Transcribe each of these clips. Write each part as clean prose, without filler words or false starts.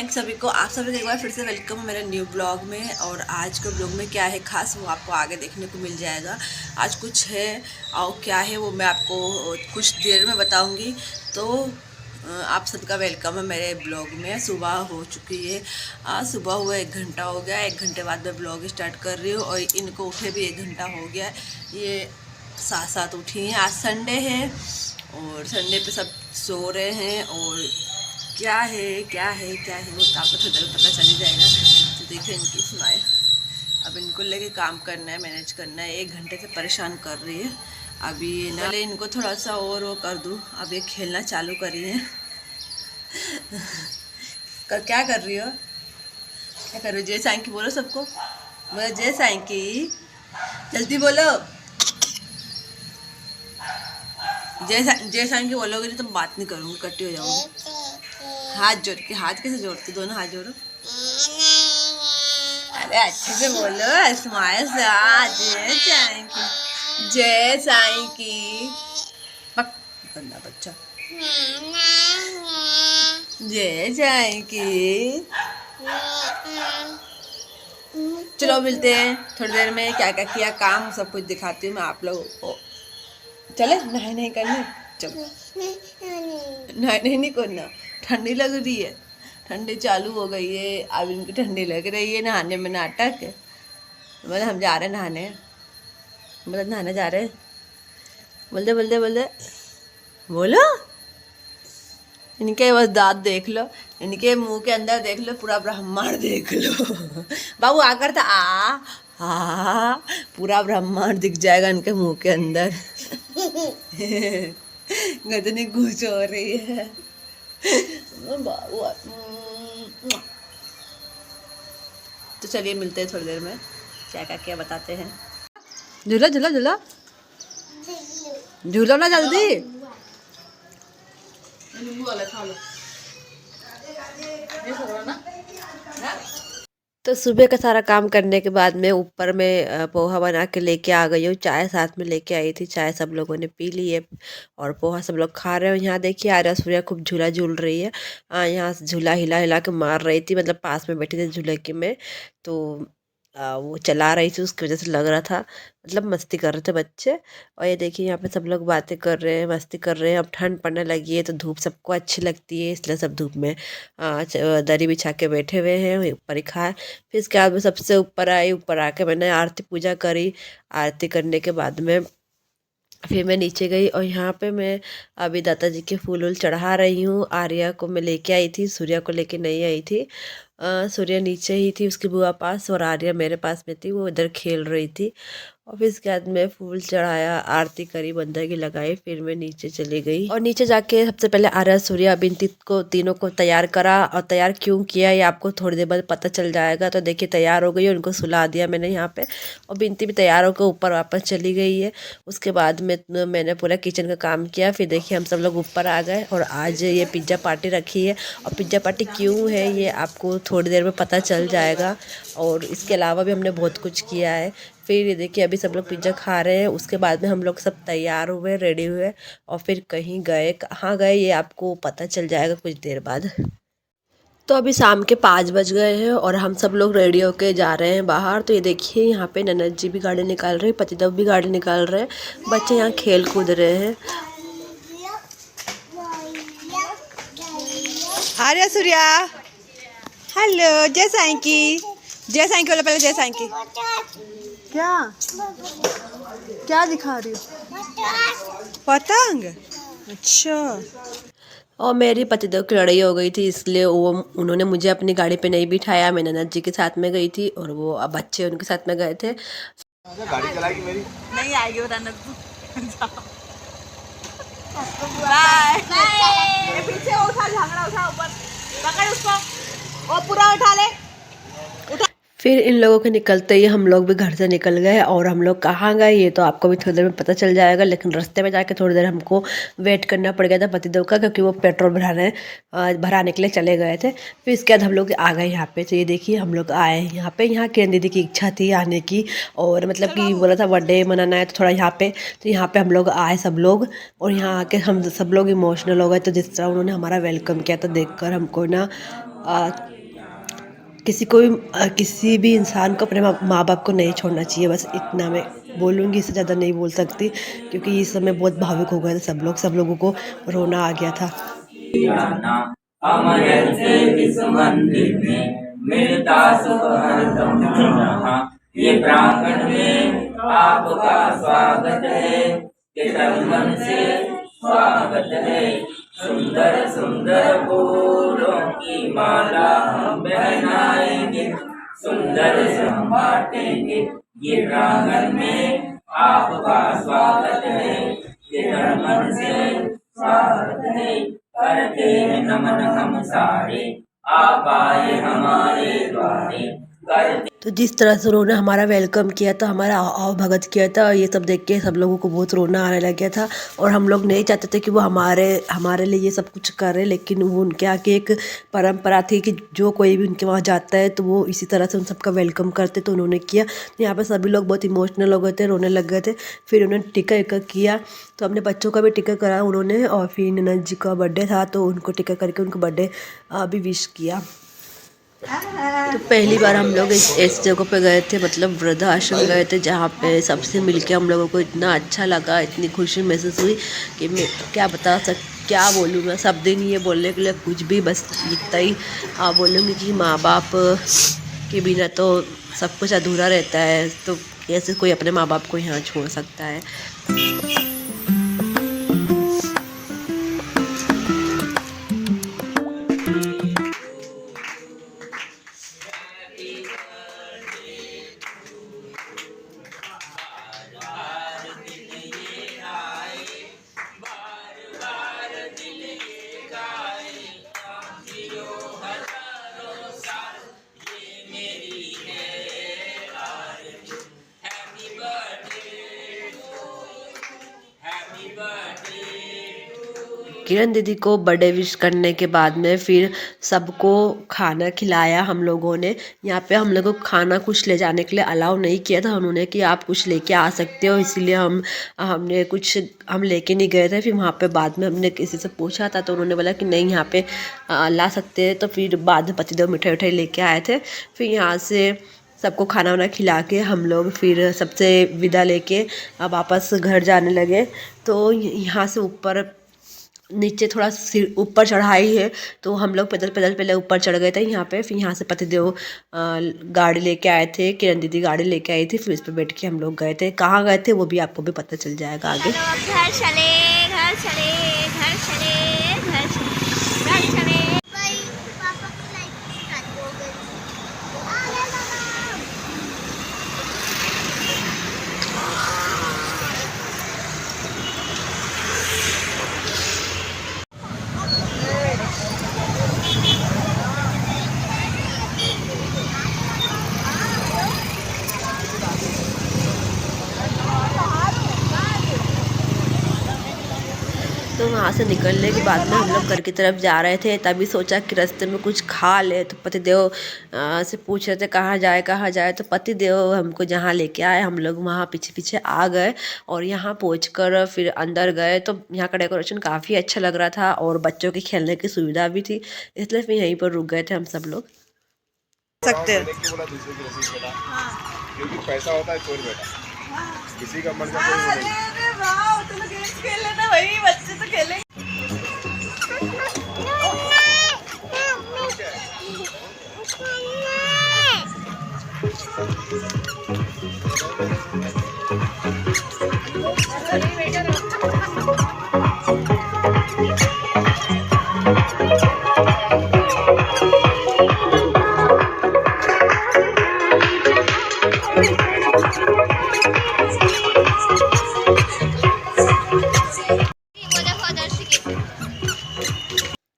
Thanks सभी को, आप सभी का एक बार फिर से वेलकम है मेरे न्यू ब्लॉग में। और आज के ब्लॉग में क्या है खास वो आपको आगे देखने को मिल जाएगा। आज कुछ है और क्या है वो मैं आपको कुछ देर में बताऊंगी। तो आप सबका वेलकम है मेरे ब्लॉग में। सुबह हो चुकी है, आज सुबह हुआ 1 घंटा हो गया। 1 घंटे बाद मैं ब्लॉग स्टार्ट कर रही हूँ और इनको उठे भी 1 घंटा हो गया। ये साथ साथ उठी हैं। आज संडे है और संडे पे सब सो रहे हैं। और क्या है वो तो आपको थोड़ा पता चल ही जाएगा। तो देखिए इनकी स्माइल। अब इनको लेके काम करना है, मैनेज करना है। 1 घंटे से परेशान कर रही है। अभी ना पहले इनको थोड़ा सा और वो कर दूँ। अब ये खेलना चालू करी है। क्या कर रही हो, क्या कर रही हो? जय साईं की बोलो सबको, बोलो जय साईं की, जल्दी बोलो। जय साईं की बोलोगे नहीं तो बात नहीं करूँगी, कट्टी हो जाऊँगी। हाथ जोड़ के, हाथ कैसे जोड़ते? दोनों हाथ जोड़ो। अरे अच्छे से बोलो, स्माइल से। जय साईं की, जय साईं की। पक गंदा बच्चा। जय साईं की। चलो मिलते हैं थोड़ी देर में। क्या क्या किया काम सब कुछ दिखाती हूँ मैं आप लोगों को। चले नहाए नहीं करने, चलो। नहाए नहीं करना, ठंडी लग रही है। ठंडी चालू हो गई है। अब इनकी ठंडी लग रही है। नहाने में नाटक है। मतलब हम जा रहे हैं नहाने, मतलब नहाने जा रहे हैं। बोलते बोलते बोलते बोलो। इनके बस दांत देख लो, इनके मुंह के अंदर देख लो, पूरा ब्रह्मांड देख लो। बाबू आकर था आ पूरा ब्रह्मांड दिख जाएगा इनके मुंह के अंदर। गदनी घुस हो रही है। बाबू तो चलिए मिलते हैं थोड़ी देर में। क्या क्या क्या बताते हैं। झूला झूला झूला झूलो ना जल्दी। तो सुबह का सारा काम करने के बाद में ऊपर में पोहा बना के लेके आ गई हूँ। चाय साथ में लेके आई थी। चाय सब लोगों ने पी ली है और पोहा सब लोग खा रहे हो। यहाँ देखिए आर्या सूर्या खूब झूला झूल रही है। यहाँ से झूला हिला हिला के मार रही थी, मतलब पास में बैठी थी झूले के में। तो वो चला रही थी, उसकी वजह से लग रहा था, मतलब मस्ती कर रहे थे बच्चे। और ये देखिए यहाँ पे सब लोग बातें कर रहे हैं, मस्ती कर रहे हैं। अब ठंड पड़ने लगी है तो धूप सबको अच्छी लगती है, इसलिए सब धूप में दरी बिछा के बैठे हुए हैं। ऊपर ही खाए। फिर इसके बाद में सबसे ऊपर आई। ऊपर आके मैंने आरती पूजा करी। आरती करने के बाद में फिर मैं नीचे गई और यहाँ पे मैं अभी दादा जी के फूल वूल चढ़ा रही हूँ। आर्या को मैं लेके आई थी, सूर्या को लेके नहीं आई थी। सूर्या नीचे ही थी उसकी बुआ पास और आर्या मेरे पास में थी, वो इधर खेल रही थी। और फिर इसके बाद में फूल चढ़ाया, आरती करी, बंदगी लगाई, फिर मैं नीचे चली गई। और नीचे जाके सबसे पहले आर्या सूर्या बिनती को तीनों को तैयार करा। और तैयार क्यों किया ये आपको थोड़ी देर बाद पता चल जाएगा। तो देखिए तैयार हो गई, उनको सुला दिया मैंने यहाँ पे। और बिनती भी तैयार होकर ऊपर वापस चली गई है। उसके बाद में मैंने पूरा किचन का काम किया। फिर देखिए हम सब लोग ऊपर आ गए और आज ये पिज़्ज़ा पार्टी रखी है। और पिज़्ज़ा पार्टी क्यों है ये आपको थोड़ी देर में पता चल जाएगा। और इसके अलावा भी हमने बहुत कुछ किया है। फिर ये देखिए अभी सब लोग पिज़्ज़ा खा रहे हैं। उसके बाद में हम लोग सब तैयार हुए, रेडी हुए और फिर कहीं गए। कहाँ गए ये आपको पता चल जाएगा कुछ देर बाद। तो अभी शाम के 5 बज गए हैं और हम सब लोग रेडी होके जा रहे हैं बाहर। तो ये देखिए यहाँ पे ननद जी भी गाड़ी निकाल रहे हैं, पतिदेव भी गाड़ी निकाल रहे हैं, बच्चे यहाँ खेल कूद रहे हैं। आर्या सूर्या हेलो, जय साईं की, जय साईं की बोलो पहले, जय साईं की। क्या क्या दिखा रही हो? पतंग? अच्छा। और मेरी पतिदेव की लड़ाई हो गई थी, इसलिए वो उन्होंने मुझे अपनी गाड़ी पे नहीं बिठाया। मैं ननद जी के साथ में गई थी और वो अब बच्चे उनके साथ में गए थे। गाड़ी चलाएगी मेरी? नहीं आएगी वो ननद। Bye bye. पीछे उठा, झगड़ा उठा, ऊपर पकड़ उसको, और पूरा उठा ले। फिर इन लोगों के निकलते ही हम लोग भी घर से निकल गए। और हम लोग कहाँ गए ये तो आपको भी थोड़ी देर में पता चल जाएगा। लेकिन रास्ते में जाके थोड़ी देर हमको वेट करना पड़ गया था पतिदेव का, क्योंकि वो पेट्रोल भराने के लिए चले गए थे। फिर इसके बाद हम लोग आ गए यहाँ पे। तो ये देखिए हम लोग आए यहाँ पे। यहाँ किरण दीदी की इच्छा थी आने की, और मतलब कि बोला था बर्थडे मनाना है तो थोड़ा यहाँ पे। तो यहाँ पे हम लोग आए सब लोग, और यहाँ आके हम सब लोग इमोशनल हो गए। तो जिस तरह उन्होंने हमारा वेलकम किया था देख कर हमको ना आ, किसी भी इंसान को अपने माँ बाप को नहीं छोड़ना चाहिए, बस इतना मैं बोलूँगी, इससे ज़्यादा नहीं बोल सकती क्योंकि इस समय बहुत भावुक हो गए थे सब लोगों को रोना आ गया था। जाना हम ऐसे इस मंदिर में मिलता सुख हरदम यहाँ ये प्रांगण में आपका स्वागत है कि तन मन से स्वागत है। सुंदर सुंदर फूलों की माला हम पहनाएंगे, सुंदर से हम बांटेंगे ये प्रांगण में आपका स्वागत है कि तन मन से स्वागत है। करते हैं नमन हम सारे, आप आए हमारे द्वारे। तो जिस तरह से उन्होंने हमारा वेलकम किया था, हमारा आओ भगत किया था, ये सब देख के सब लोगों को बहुत रोना आने लग गया था। और हम लोग नहीं चाहते थे कि वो हमारे लिए ये सब कुछ करे, लेकिन वो उनके यहाँ की एक परंपरा थी कि जो कोई भी उनके वहाँ जाता है तो वो इसी तरह से उन सबका वेलकम करते, तो उन्होंने किया। तो यहाँ पर सभी लोग बहुत इमोशनल हो गए थे, रोने लग गए थे। फिर उन्होंने टीका वीका किया, तो अपने बच्चों का भी टीका कराया उन्होंने। और फिर ननद जी का बर्थडे था तो उनको टीका करके उनको बर्थडे भी विश किया। तो पहली बार हम लोग इस जगह पे गए थे, मतलब वृद्धाश्रम गए थे, जहाँ पे सबसे मिलके हम लोगों को इतना अच्छा लगा, इतनी खुशी महसूस हुई कि मैं क्या बोलूँ, मैं शब्द ही नहीं है बोलने के लिए कुछ भी, बस इतना ही बोलूँगी कि माँ बाप के बिना तो सब कुछ अधूरा रहता है, तो कैसे कोई अपने माँ बाप को यहाँ छोड़ सकता है। किरण दीदी को बर्थडे विश करने के बाद में फिर सबको खाना खिलाया हम लोगों ने। यहाँ पे हम लोगों को खाना कुछ ले जाने के लिए अलाउ नहीं किया था उन्होंने कि आप कुछ लेके आ सकते हो, इसीलिए हम लेके नहीं गए थे। फिर वहाँ पे बाद में हमने किसी से पूछा था तो उन्होंने बोला कि नहीं यहाँ पे ला सकते हैं। तो फिर बाद में पतिदेव मिठाई उठाई लेके आए थे। फिर यहाँ से सबको खाना वाना खिला के हम लोग फिर सबसे विदा लेके वापस घर जाने लगे। तो यहाँ से ऊपर नीचे थोड़ा सिर ऊपर चढ़ाई है, तो हम लोग पैदल पैदल पहले ऊपर चढ़ गए थे यहाँ पे। फिर यहाँ से पतिदेव गाड़ी लेके आए थे, किरण दीदी गाड़ी लेके आई थी, फिर इस पर बैठ के हम लोग गए थे। कहाँ गए थे वो भी आपको भी पता चल जाएगा आगे। घर चले घर चले घर चले घर चले घर चले। तो वहाँ से निकलने के बाद में हम लोग घर की तरफ जा रहे थे, तभी सोचा कि रास्ते में कुछ खा ले। तो पतिदेव से पूछ रहे थे कहाँ जाए, तो पतिदेव हमको जहाँ लेके आए हम लोग वहाँ पीछे पीछे आ गए। और यहाँ पहुँचकर फिर अंदर गए तो यहाँ का डेकोरेशन काफ़ी अच्छा लग रहा था और बच्चों के खेलने की सुविधा भी थी, इसलिए फिर यहीं पर रुक गए थे हम सब लोग। सकते हैं क्योंकि पैसा होता है चोर बेटा, किसी का मन का कोई नहीं। बच्चे तो खेले।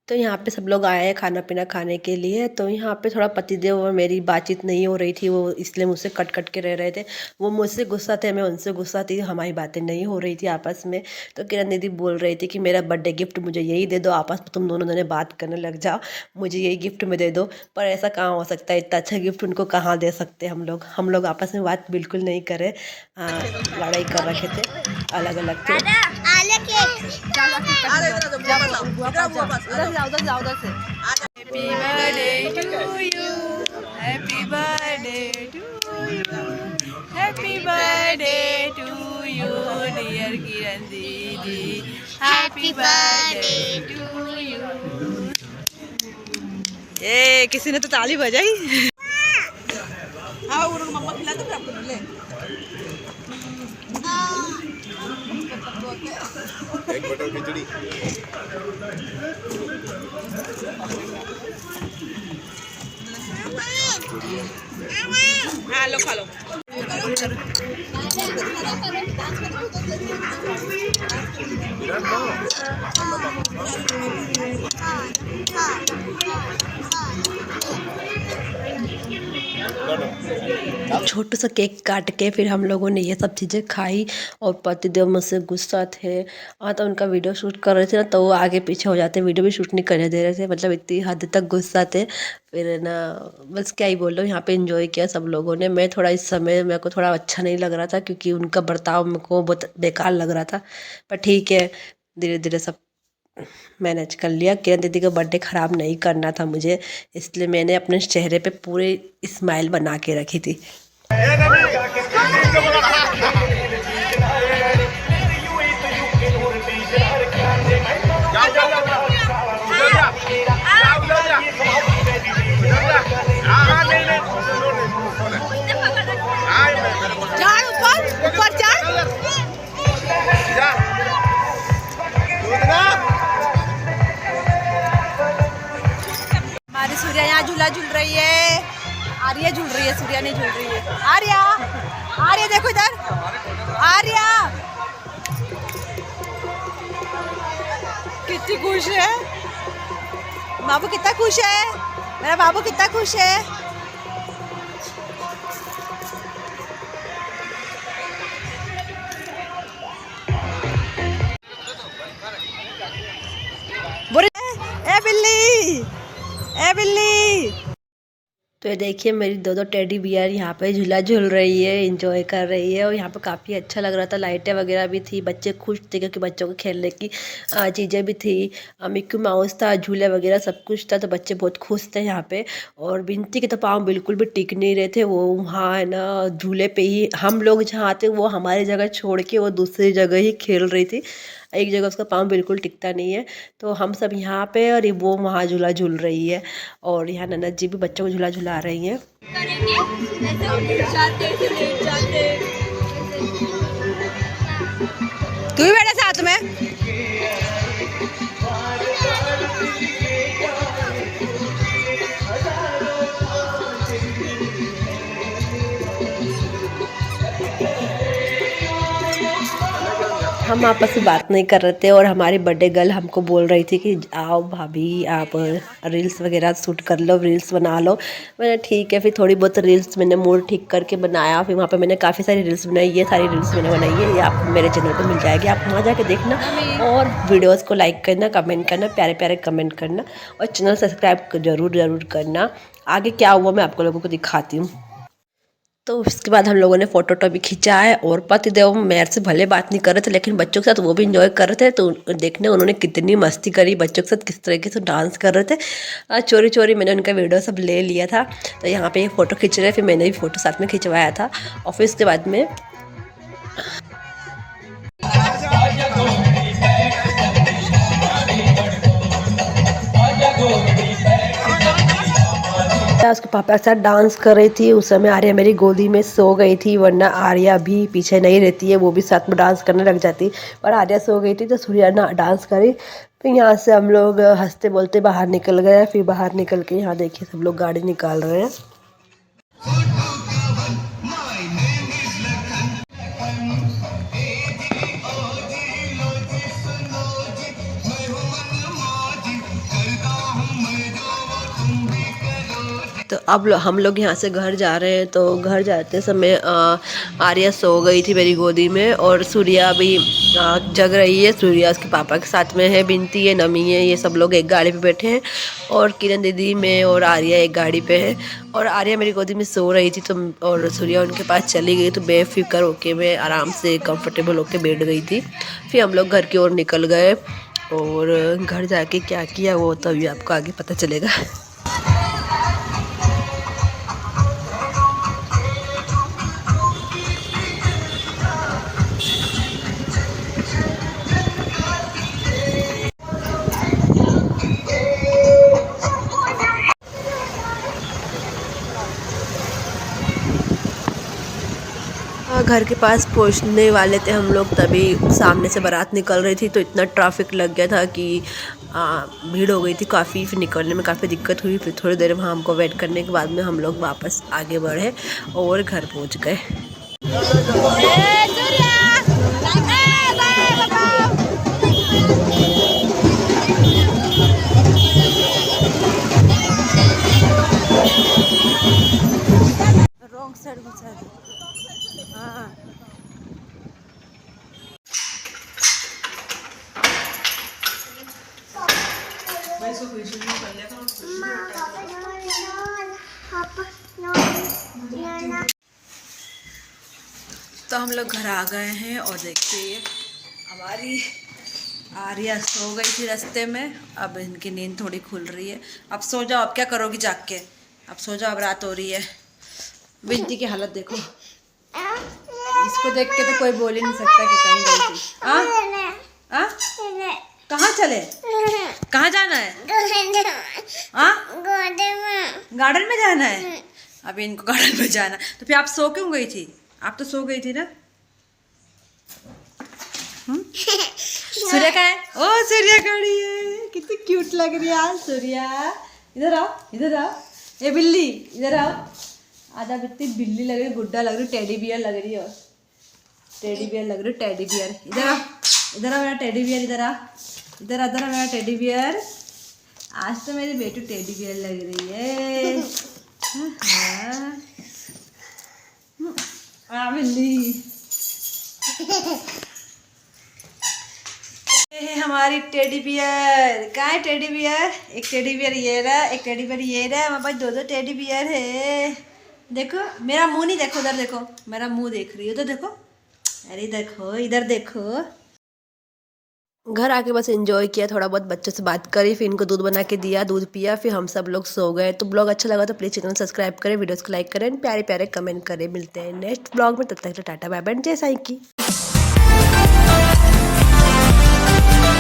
तो यहाँ पे सब लोग आए हैं खाना पीना खाने के लिए। तो यहाँ पे थोड़ा पतिदेव और मेरी बातचीत नहीं हो रही थी, वो इसलिए मुझसे कट कट के रह रहे थे। वो मुझसे गुस्सा थे, मैं उनसे गुस्सा थी, हमारी बातें नहीं हो रही थी आपस में। तो किरण दीदी बोल रही थी कि मेरा बर्थडे गिफ्ट मुझे यही दे दो, आपस में तुम दोनों जने बात करने लग जाओ, मुझे यही गिफ्ट में दे दो। पर ऐसा कहाँ हो सकता है, इतना अच्छा गिफ्ट उनको कहाँ दे सकते हम लोग आपस में बात बिल्कुल नहीं करे, लड़ाई कर रखे थे, अलग अलग थे। ले cake. Happy birthday to you, happy birthday to you, happy birthday to you dear Kiran दीदी, हैप्पी बर्थडे टू यू। ये किसी ने तो ताली बजाई। हाँ वो मम्मा खिला दो फिर आपको ले। एक बटर खिचड़ी। हाँ लो खा लो। छोटू सा केक काट के फिर हम लोगों ने ये सब चीज़ें खाई और पतिदेव मुझसे गुस्सा थे। तो उनका वीडियो शूट कर रहे थे ना, तो वो आगे पीछे हो जाते, वीडियो भी शूट नहीं करने दे रहे थे, मतलब इतनी हद तक गुस्सा थे। फिर ना बस क्या ही बोल रहा हूँ, यहाँ पे एंजॉय किया सब लोगों ने। मैं थोड़ा इस समय मेरे को थोड़ा अच्छा नहीं लग रहा था क्योंकि उनका बर्ताव मेरे को बहुत बेकार लग रहा था, पर ठीक है धीरे धीरे सब मैनेज कर लिया। किरण दीदी का बर्थडे ख़राब नहीं करना था मुझे, इसलिए मैंने अपने चेहरे पे पूरे स्माइल बना के रखी थी। हमारी सूर्या यहाँ झूला झूल रही है, आर्या झूल रही है, सूर्या नहीं झूल रही है। आर्या, आर्या देखो इधर, आर्या कितनी खुश है। बाबू कितना खुश है, मेरा बाबू कितना खुश है। ए बिल्ली, ए बिल्ली। तो ये देखिए मेरी दो टेडी बियर यहाँ पे झूला झूल रही है, एंजॉय कर रही है। और यहाँ पे काफ़ी अच्छा लग रहा था, लाइटें वगैरह भी थी, बच्चे खुश थे क्योंकि बच्चों को खेलने की चीज़ें भी थी, मिक्की माउस था, झूले वगैरह सब कुछ था, तो बच्चे बहुत खुश थे यहाँ पे। और बिनती के तो पाँव बिल्कुल भी टिक नहीं रहे थे, वो वहाँ है ना झूले पे ही, हम लोग जहाँ आते वो हमारी जगह छोड़ के वो दूसरी जगह ही खेल रही थी, एक जगह उसका पाँव बिल्कुल टिकता नहीं है। तो हम सब यहाँ पे और वो वहाँ झूला झूल रही है, और यहाँ ननद जी भी बच्चों को झूला झुला रही हैं। तू भी बैठा साथ में। हम आपस में बात नहीं कर रहे थे और हमारी बर्थडे गर्ल हमको बोल रही थी कि आओ भाभी आप रील्स वगैरह शूट कर लो, रील्स बना लो। मैंने ठीक है, फिर थोड़ी बहुत रील्स मैंने मूड ठीक करके बनाया। फिर वहाँ पे मैंने काफ़ी सारी रील्स बनाई, ये सारी रील्स मैंने बनाई है, ये आपको मेरे चैनल पे मिल जाएगी, आप वहाँ जाके देखना और वीडियोस को लाइक करना, कमेंट करना, प्यारे प्यारे कमेंट करना और चैनल सब्सक्राइब ज़रूर करना। आगे क्या हुआ मैं आपको लोगों को दिखाती हूँ। तो उसके बाद हम लोगों ने फ़ोटो भी खींचा है, और पतिदेव मेरे से भले बात नहीं कर रहे थे लेकिन बच्चों के साथ वो भी इंजॉय कर रहे थे। तो देखने उन्होंने कितनी मस्ती करी, बच्चों के साथ किस तरीके से डांस कर रहे थे। चोरी चोरी मैंने उनका वीडियो सब ले लिया था। तो यहाँ पे फ़ोटो खींच रहे, फिर मैंने भी फ़ोटो साथ में खिंचवाया था। और फिर उसके बाद में उसके पापा के साथ डांस कर रही थी। उस समय आर्या मेरी गोदी में सो गई थी, वरना आर्या भी पीछे नहीं रहती है, वो भी साथ में डांस करने लग जाती। पर आर्या सो गई थी तो सूर्या ना डांस करी। फिर यहाँ से हम लोग हंसते बोलते बाहर निकल गए। फिर बाहर निकल के यहाँ देखिए सब लोग गाड़ी निकाल रहे हैं। तो अब हम लोग यहाँ से घर जा रहे हैं। तो घर जाते समय आर्या सो गई थी मेरी गोदी में और सूर्या अभी जग रही है। सूर्या उसके पापा के साथ में है, बिनती है, नमी है, ये सब लोग एक गाड़ी पे बैठे हैं और किरण दीदी मैं और आर्या एक गाड़ी पे है। और आर्या मेरी गोदी में सो रही थी तो और सूर्या उनके पास चली गई तो बेफिक्र होके मैं आराम से कंफर्टेबल होके बैठ गई थी। फिर हम लोग घर की ओर निकल गए और घर जाके क्या किया वो तो अभी आपको आगे पता चलेगा। घर के पास पहुंचने वाले थे हम लोग, तभी सामने से बारात निकल रही थी तो इतना ट्रैफिक लग गया था कि भीड़ हो गई थी काफ़ी। फिर निकलने में काफ़ी दिक्कत हुई। फिर थोड़ी देर वहाँ हमको वेट करने के बाद में हम लोग वापस आगे बढ़े और घर पहुँच गए। तो हम लोग घर आ गए हैं और देखिए हमारी आर्या सो गई थी रास्ते में। अब इनकी नींद थोड़ी खुल रही है। अब सो जाओ, अब क्या करोगी जाग के? अब सो जाओ, अब रात हो रही है। बिनती की हालत देखो, इसको देख के तो कोई बोल ही नहीं सकता कि कहीं गई थी। कहाँ चले? कहाँ जाना है? गार्डन में जाना है। अभी इनको गार्डन में जाना। तो फिर आप सो क्यों गई थी? आप तो सो गई थी ना। सूर्या कहाँ है? ओ सूर्या खड़ी है, कितनी क्यूट लग रही है आज सूर्या। इधर आओ, इधर आओ। ए बिल्ली इधर आओ। आधा कितनी बिल्ली लग रही, गुड्डा लग रही, टेडी बियर लग रही है। टेडी बियर लग रही, टेडी बियर। इधर आओ, इधर आओ मेरा टेडी बियर, इधर आ, इधर आ, इधर मेरा टेडी बियर। आज तो मेरी बेटी टेडी बियर लग रही है। बिल्ली ये है हमारी टेडी बियर। कहाँ है टेडी बियर? एक टेडी बियर ये रहा, एक टेडी बियर ये रहा। हमारे पास दो टेडी बियर है। देखो मेरा मुंह नहीं, देखो उधर देखो, मेरा मुंह देख रही है, उधर देखो। अरे देखो, इधर देखो। घर आके बस एंजॉय किया, थोड़ा बहुत बच्चों से बात करी, फिर इनको दूध बना के दिया, दूध पिया, फिर हम सब लोग सो गए। तो ब्लॉग अच्छा लगा तो प्लीज़ चैनल सब्सक्राइब करें, वीडियोस को लाइक करें, प्यारे प्यारे कमेंट करें। मिलते हैं नेक्स्ट ब्लॉग में, तब तक टाटा बाय बाय, जय साईं की।